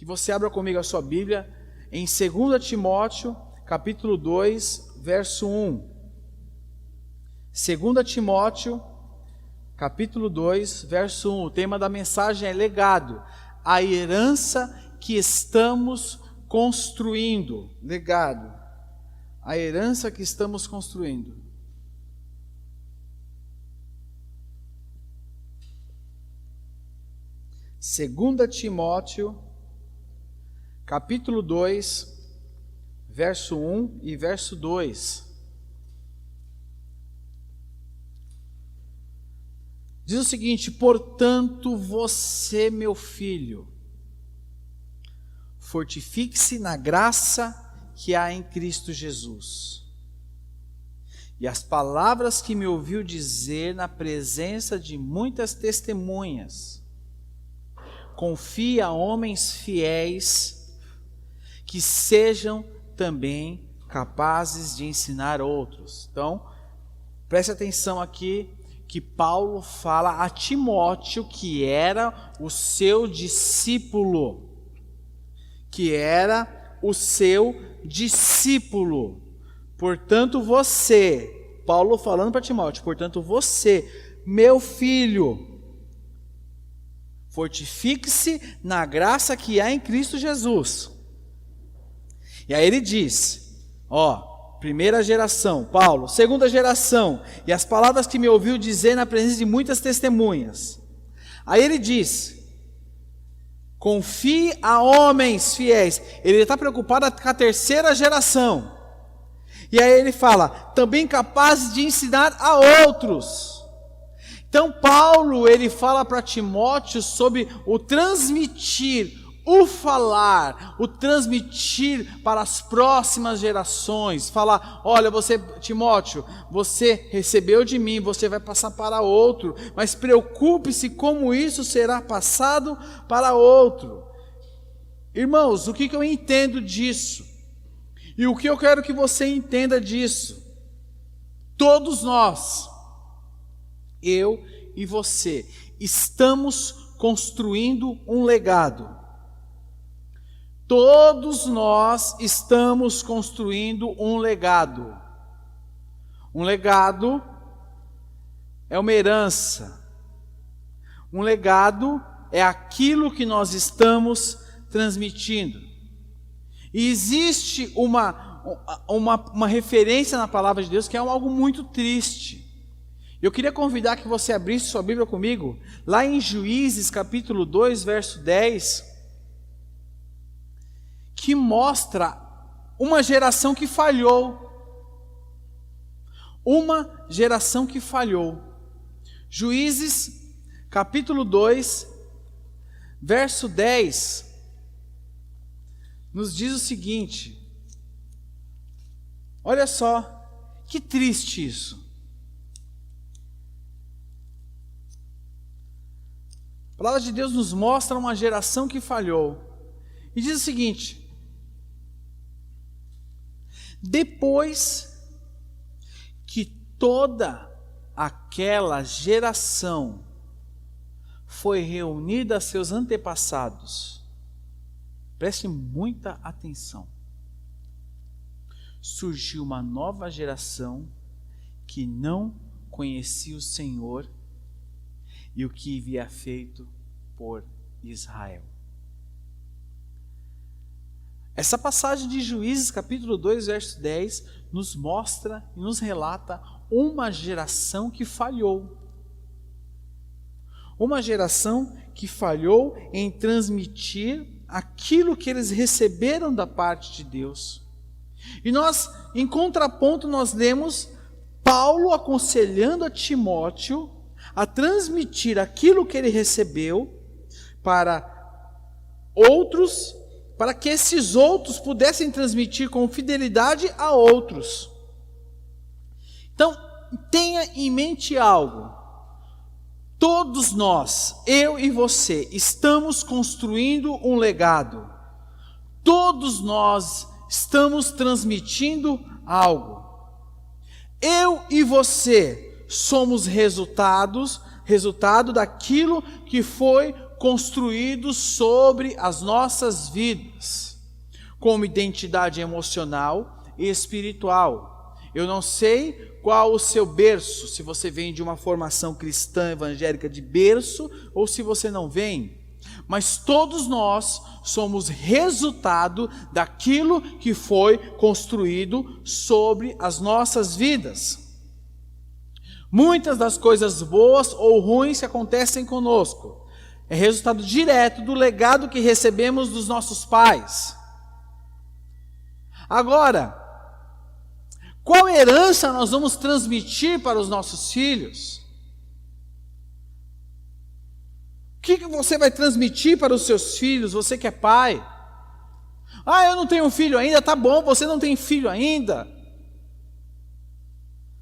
que você abra comigo a sua Bíblia em 2 Timóteo, capítulo 2, verso 1. 2 Timóteo, capítulo 2, verso 1. O tema da mensagem é legado, a herança que estamos construindo. Legado, a herança que estamos construindo. Segunda Timóteo, capítulo 2, verso 1 e verso 2. Diz o seguinte: portanto, você, meu filho, fortifique-se na graça que há em Cristo Jesus. E as palavras que me ouviu dizer na presença de muitas testemunhas, confie a homens fiéis que sejam também capazes de ensinar outros. Então, preste atenção aqui que Paulo fala a Timóteo, que era o seu discípulo. Portanto, você, Paulo falando para Timóteo, portanto, você, meu filho, fortifique-se na graça que há em Cristo Jesus. E aí ele diz, primeira geração, Paulo, segunda geração, e as palavras que me ouviu dizer na presença de muitas testemunhas. Aí ele diz, confie a homens fiéis. Ele está preocupado com a terceira geração. E aí ele fala, também capazes de ensinar a outros. Então Paulo, ele fala para Timóteo sobre o transmitir, o falar, o transmitir para as próximas gerações. Fala, olha, você, Timóteo, você recebeu de mim, você vai passar para outro, mas preocupe-se como isso será passado para outro. Irmãos, o que eu entendo disso? E o que eu quero que você entenda disso? Todos nós, eu e você, estamos construindo um legado. Todos nós estamos construindo um legado. Um legado é uma herança. Um legado é aquilo que nós estamos transmitindo. E existe uma referência na palavra de Deus que é algo muito triste. Eu queria convidar que você abrisse sua Bíblia comigo, lá em Juízes capítulo 2, verso 10, que mostra uma geração que falhou. Uma geração que falhou. Juízes capítulo 2, verso 10, nos diz o seguinte, olha só, que triste isso. A palavra de Deus nos mostra uma geração que falhou. E diz o seguinte, depois que toda aquela geração foi reunida a seus antepassados, preste muita atenção, surgiu uma nova geração que não conhecia o Senhor e o que havia feito por Israel. Essa passagem de Juízes, capítulo 2, verso 10, nos mostra e nos relata uma geração que falhou. Uma geração que falhou em transmitir aquilo que eles receberam da parte de Deus. E nós, em contraponto, nós lemos Paulo aconselhando a Timóteo a transmitir aquilo que ele recebeu para outros, para que esses outros pudessem transmitir com fidelidade a outros. Então, tenha em mente algo. Todos nós, eu e você, estamos construindo um legado. Todos nós estamos transmitindo algo. Eu e você somos resultado daquilo que foi construídos sobre as nossas vidas, como identidade emocional e espiritual. Eu não sei qual o seu berço, se você vem de uma formação cristã evangélica de berço ou se você não vem, mas todos nós somos resultado daquilo que foi construído sobre as nossas vidas. Muitas das coisas boas ou ruins que acontecem conosco é resultado direto do legado que recebemos dos nossos pais. Agora, qual herança nós vamos transmitir para os nossos filhos? O que você vai transmitir para os seus filhos, você que é pai? Ah, eu não tenho filho ainda, tá bom, você não tem filho ainda.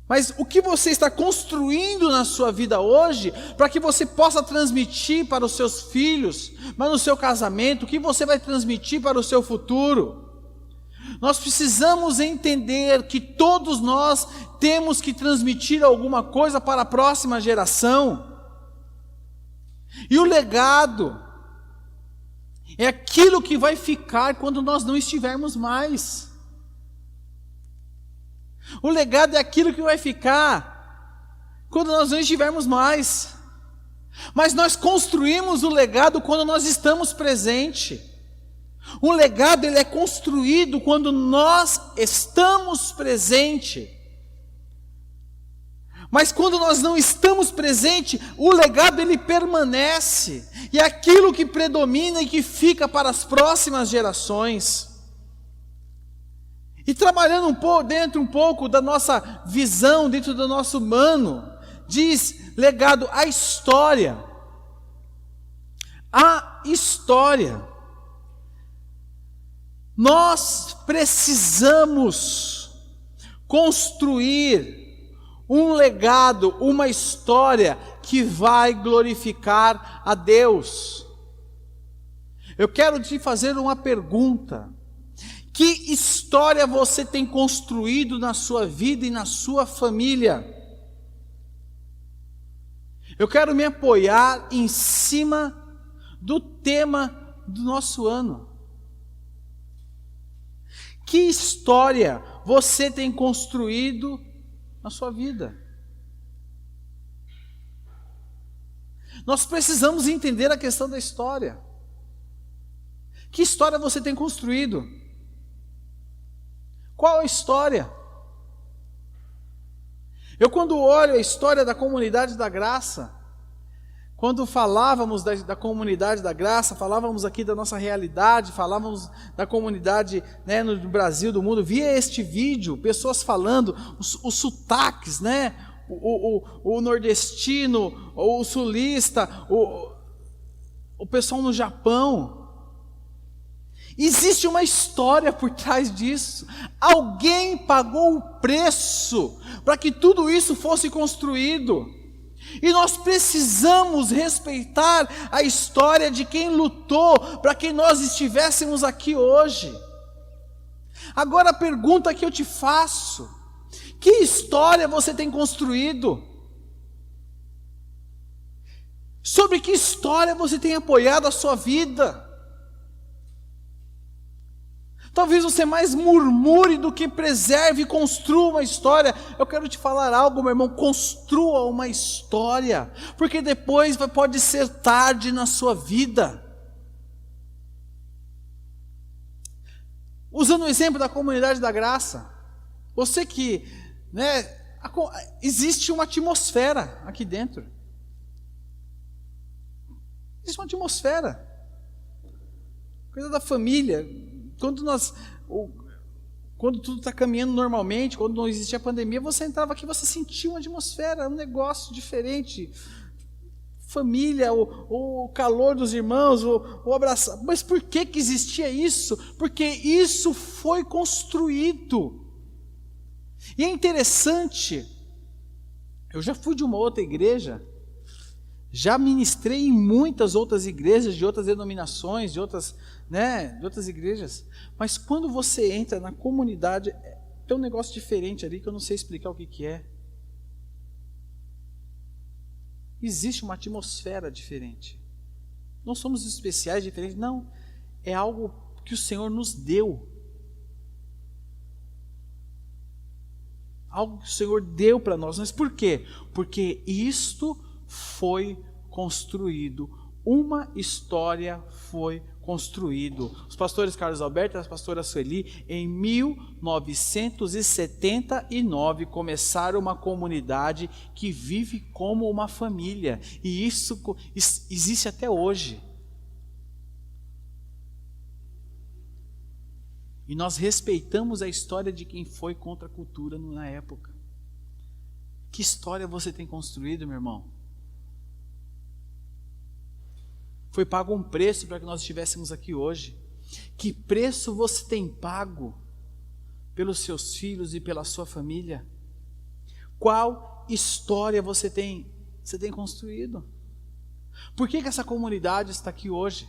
Mas o que você está construindo na sua vida hoje, para que você possa transmitir para os seus filhos, mas no seu casamento, o que você vai transmitir para o seu futuro? Nós precisamos entender que todos nós temos que transmitir alguma coisa para a próxima geração. E o legado é aquilo que vai ficar quando nós não estivermos mais. O legado é aquilo que vai ficar quando nós não estivermos mais. Mas nós construímos o legado quando nós estamos presentes. Um legado ele é construído quando nós estamos presentes. Mas quando nós não estamos presentes, o legado ele permanece. E é aquilo que predomina e que fica para as próximas gerações. E trabalhando um pouco da nossa visão, dentro do nosso humano, diz legado, a história. A história. Nós precisamos construir um legado, uma história que vai glorificar a Deus. Eu quero te fazer uma pergunta. Que história você tem construído na sua vida e na sua família? Eu quero me apoiar em cima do tema do nosso ano. Que história você tem construído na sua vida? Nós precisamos entender a questão da história. Que história você tem construído? Qual a história? Eu quando olho a história da Comunidade da Graça, quando falávamos da Comunidade da Graça, falávamos aqui da nossa realidade, falávamos da comunidade, né, no Brasil, do mundo, via este vídeo, pessoas falando, os sotaques, né, o nordestino, o sulista, o pessoal no Japão. Existe uma história por trás disso. Alguém pagou o preço para que tudo isso fosse construído. E nós precisamos respeitar a história de quem lutou para que nós estivéssemos aqui hoje. Agora a pergunta que eu te faço: que história você tem construído? Sobre que história você tem apoiado a sua vida? Talvez você mais murmure do que preserve e construa uma história. Eu quero te falar algo, meu irmão, construa uma história, porque depois pode ser tarde na sua vida. Usando o exemplo da Comunidade da Graça, você que, né, existe uma atmosfera aqui dentro. Existe uma atmosfera. Coisa da família. Quando tudo está caminhando normalmente, quando não existia a pandemia, você entrava aqui, você sentia uma atmosfera, um negócio diferente. Família, o calor dos irmãos, o abraçar. Mas por que existia isso? Porque isso foi construído. E é interessante, eu já fui de uma outra igreja, já ministrei em muitas outras igrejas, de outras denominações, de outras igrejas, mas quando você entra na comunidade, tem um negócio diferente ali que eu não sei explicar o que é. Existe uma atmosfera diferente. Nós somos especiais, diferentes. Não, é algo que o Senhor nos deu. Algo que o Senhor deu para nós. Mas por quê? Porque isto foi construído. Uma história foi construído. Os pastores Carlos Alberto e a pastora Sueli, em 1979, começaram uma comunidade que vive como uma família. E isso existe até hoje. E nós respeitamos a história de quem foi contra a cultura na época. Que história você tem construído, meu irmão? Foi pago um preço para que nós estivéssemos aqui hoje. Que preço você tem pago pelos seus filhos e pela sua família? Qual história você tem construído? Por que essa comunidade está aqui hoje?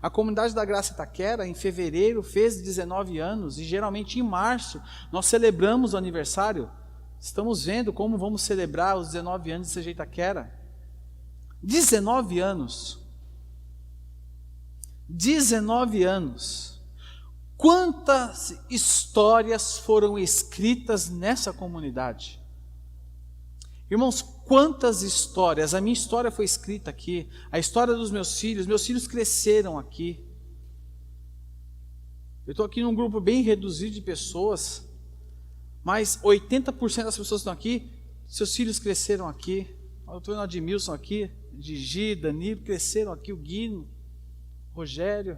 A comunidade da Graça Itaquera, em fevereiro, fez 19 anos, e geralmente em março nós celebramos o aniversário. Estamos vendo como vamos celebrar os 19 anos de CG Itaquera. 19 anos. 19 anos. Quantas histórias foram escritas nessa comunidade? Irmãos, quantas histórias? A minha história foi escrita aqui, a história dos meus filhos cresceram aqui. Eu estou aqui num grupo bem reduzido de pessoas, mas 80% das pessoas que estão aqui, seus filhos cresceram aqui. Eu estou vendo o Admilson aqui, Gigi, Danilo, cresceram aqui, o Guino, Rogério,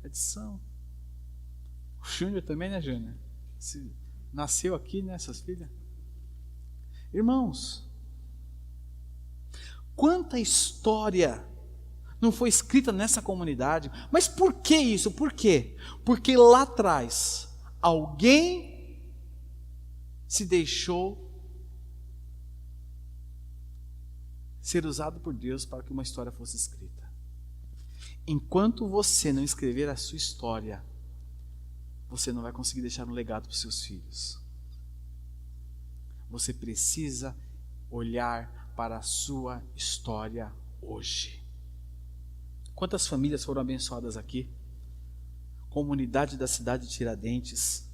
Edição. O Júnior também, né, Júnior? Nasceu aqui, né, essas filhas? Irmãos, quanta história não foi escrita nessa comunidade? Mas por que isso? Por quê? Porque lá atrás, alguém se deixou ser usado por Deus para que uma história fosse escrita. Enquanto você não escrever a sua história, você não vai conseguir deixar um legado para os seus filhos. Você precisa olhar para a sua história hoje. Quantas famílias foram abençoadas aqui? Comunidade da cidade de Tiradentes,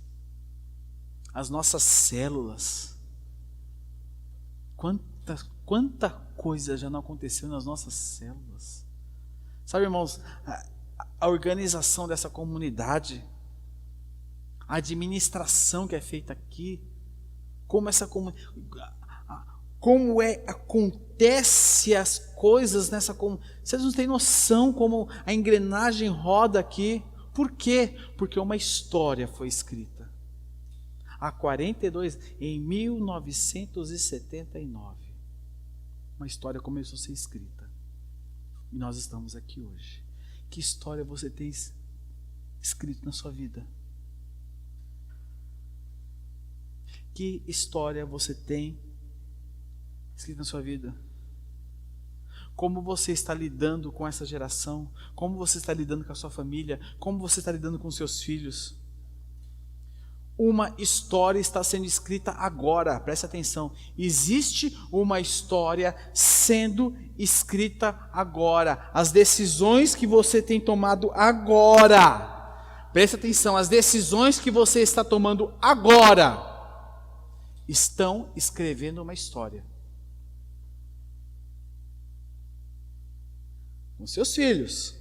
as nossas células. Quanta coisa já não aconteceu nas nossas células. Sabe, irmãos, a organização dessa comunidade, a administração que é feita aqui, acontece as coisas nessa comunidade. Vocês não têm noção como a engrenagem roda aqui. Por quê? Porque uma história foi escrita. Em 1979. Uma história começou a ser escrita. E nós estamos aqui hoje. Que história você tem escrito na sua vida? Que história você tem escrito na sua vida? Como você está lidando com essa geração? Como você está lidando com a sua família? Como você está lidando com os seus filhos? Uma história está sendo escrita agora, preste atenção. Existe uma história sendo escrita agora. As decisões que você tem tomado agora, preste atenção, as decisões que você está tomando agora estão escrevendo uma história. Com seus filhos.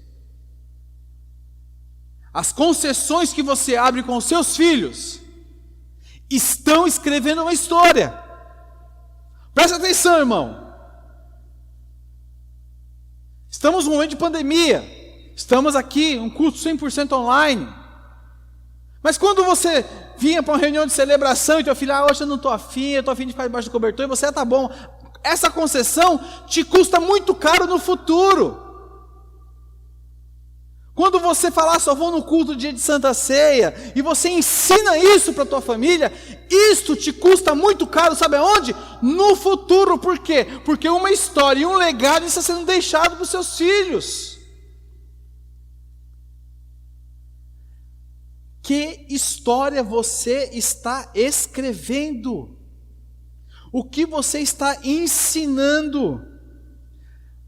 As concessões que você abre com seus filhos estão escrevendo uma história. Presta atenção, irmão. Estamos num momento de pandemia. Estamos aqui, um culto 100% online. Mas quando você vinha para uma reunião de celebração e teu filho, hoje eu não estou afim, eu estou afim de ficar debaixo do cobertor, e você, tá bom. Essa concessão te custa muito caro no futuro. Quando você falar, só vou no culto dia de Santa Ceia, e você ensina isso para a tua família, isto te custa muito caro, sabe aonde? No futuro. Por quê? Porque uma história e um legado está sendo deixado para os seus filhos. Que história você está escrevendo? O que você está ensinando?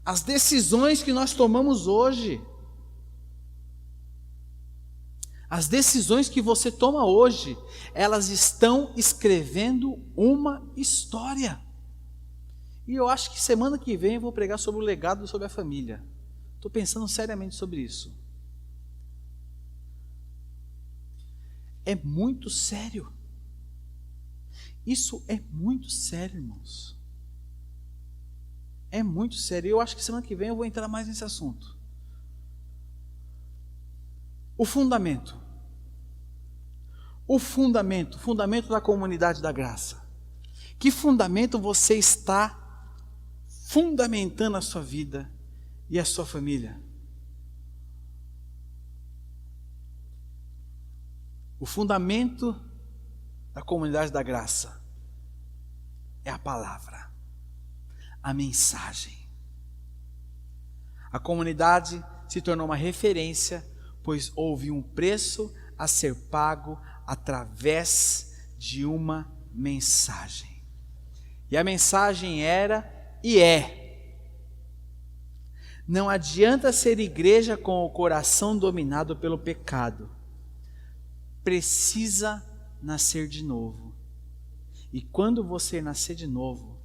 As decisões que nós tomamos hoje, as decisões que você toma hoje, elas estão escrevendo uma história. E eu acho que semana que vem eu vou pregar sobre o legado sobre a família. Estou pensando seriamente sobre isso. É muito sério. Isso é muito sério, irmãos. É muito sério. Eu acho que semana que vem eu vou entrar mais nesse assunto. O fundamento. O fundamento da comunidade da graça. Que fundamento você está fundamentando a sua vida e a sua família? O fundamento da comunidade da graça é a palavra, a mensagem. A comunidade se tornou uma referência, pois houve um preço a ser pago através de uma mensagem. E a mensagem era e é: não adianta ser igreja com o coração dominado pelo pecado. Precisa nascer de novo. E quando você nascer de novo,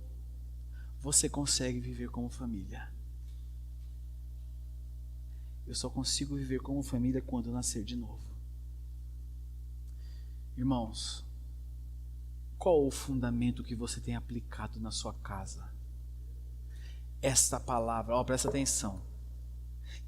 você consegue viver como família. Eu só consigo viver como família quando eu nascer de novo. Irmãos, qual o fundamento que você tem aplicado na sua casa? Esta palavra, presta atenção.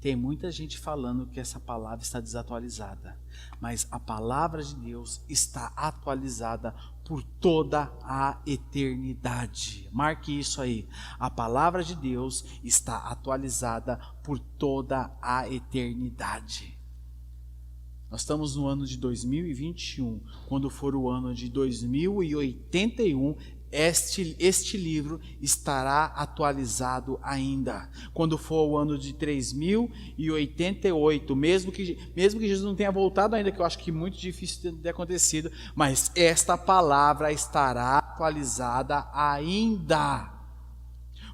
Tem muita gente falando que essa palavra está desatualizada, mas a palavra de Deus está atualizada por toda a eternidade. Marque isso aí. A palavra de Deus está atualizada por toda a eternidade. Nós estamos no ano de 2021. Quando for o ano de 2081, este livro estará atualizado ainda. Quando for o ano de 3088, mesmo que Jesus não tenha voltado ainda, que eu acho que é muito difícil de ter acontecido, mas esta palavra estará atualizada ainda.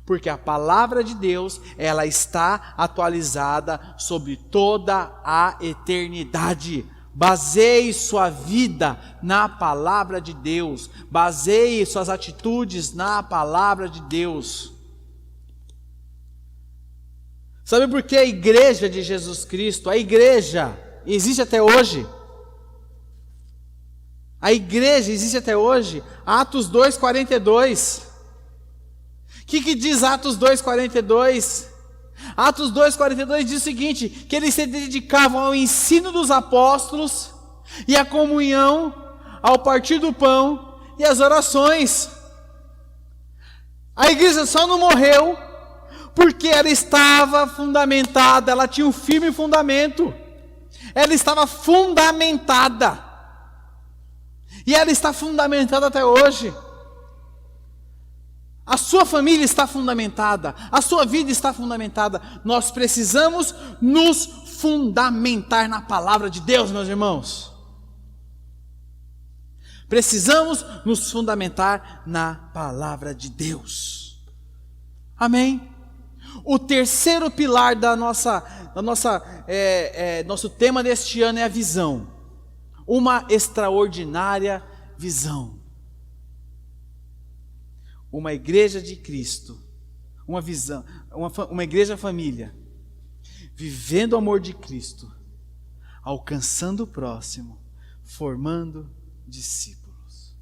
Porque a palavra de Deus, ela está atualizada sobre toda a eternidade. Baseie sua vida na palavra de Deus. Baseie suas atitudes na palavra de Deus. Sabe por que a igreja de Jesus Cristo, a igreja existe até hoje? A igreja existe até hoje. Atos 2:42. O que diz Atos 2:42? Atos 2:42 diz o seguinte: que eles se dedicavam ao ensino dos apóstolos e à comunhão, ao partir do pão e às orações. A igreja só não morreu porque ela estava fundamentada, ela tinha um firme fundamento. Ela estava fundamentada. E ela está fundamentada até hoje. A sua família está fundamentada, a sua vida está fundamentada. Nós precisamos nos fundamentar na palavra de Deus, meus irmãos. Precisamos nos fundamentar na palavra de Deus. Amém? O terceiro pilar nosso tema deste ano é a visão. Uma extraordinária visão. Uma igreja de Cristo, uma visão, uma igreja família, vivendo o amor de Cristo, alcançando o próximo, formando discípulos.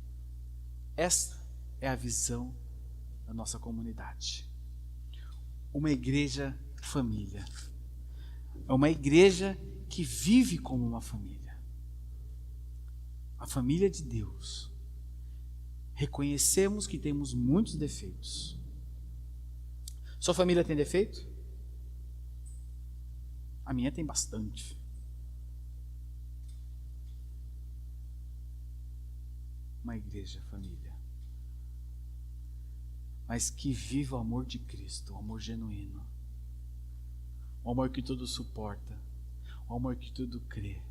Esta é a visão da nossa comunidade. Uma igreja família. É uma igreja que vive como uma família. A família de Deus. Reconhecemos que temos muitos defeitos. Sua família tem defeito? A minha tem bastante. Uma igreja, família. Mas que viva o amor de Cristo, o amor genuíno. O amor que tudo suporta. O amor que tudo crê.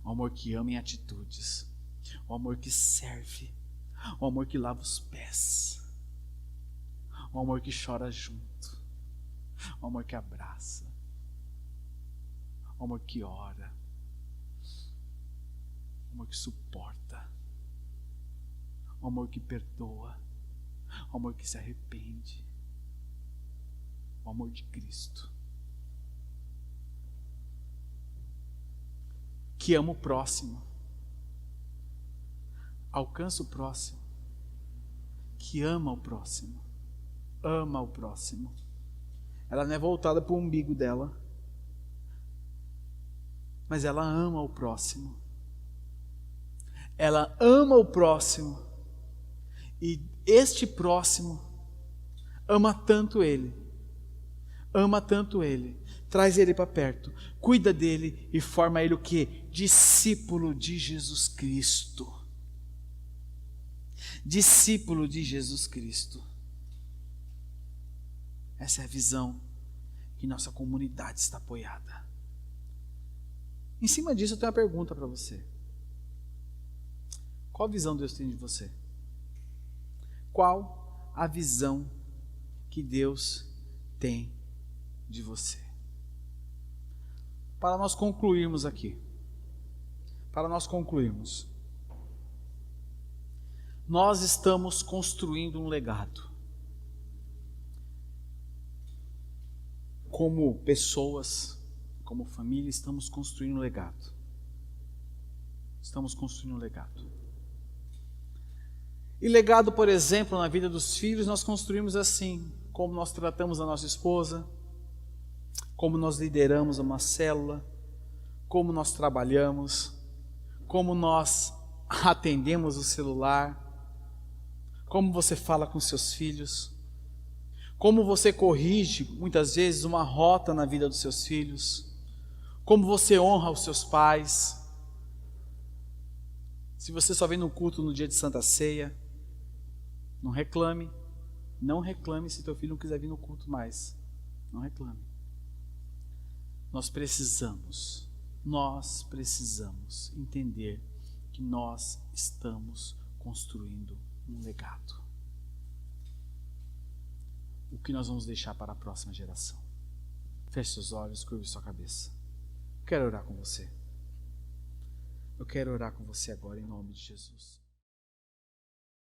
O amor que ama em atitudes. O amor que serve, o amor que lava os pés, um amor que chora junto, um amor que abraça, um amor que ora, um amor que suporta, um amor que perdoa, um amor que se arrepende, o amor de Cristo, que ama o próximo, alcança o próximo, que ama o próximo, ama o próximo. Ela não é voltada para o umbigo dela, mas ela ama o próximo. Ela ama o próximo, e este próximo ama tanto ele, traz ele para perto, cuida dele e forma ele o quê? Discípulo de Jesus Cristo. Discípulo de Jesus Cristo. Essa é a visão que nossa comunidade está apoiada. Em cima disso eu tenho uma pergunta para você. Qual a visão Deus tem de você? Qual a visão que Deus tem de você? Para nós concluirmos aqui, nós estamos construindo um legado. Como pessoas, como família, estamos construindo um legado. E legado, por exemplo, na vida dos filhos, nós construímos assim, como nós tratamos a nossa esposa, como nós lideramos uma célula, como nós trabalhamos, como nós atendemos o celular, como você fala com seus filhos, como você corrige muitas vezes uma rota na vida dos seus filhos, como você honra os seus pais. Se você só vem no culto no dia de Santa Ceia, não reclame se teu filho não quiser vir no culto mais, não reclame. Nós precisamos entender que nós estamos construindo um legado. O que nós vamos deixar para a próxima geração? Feche seus olhos, curve sua cabeça. Eu quero orar com você. Eu quero orar com você agora em nome de Jesus.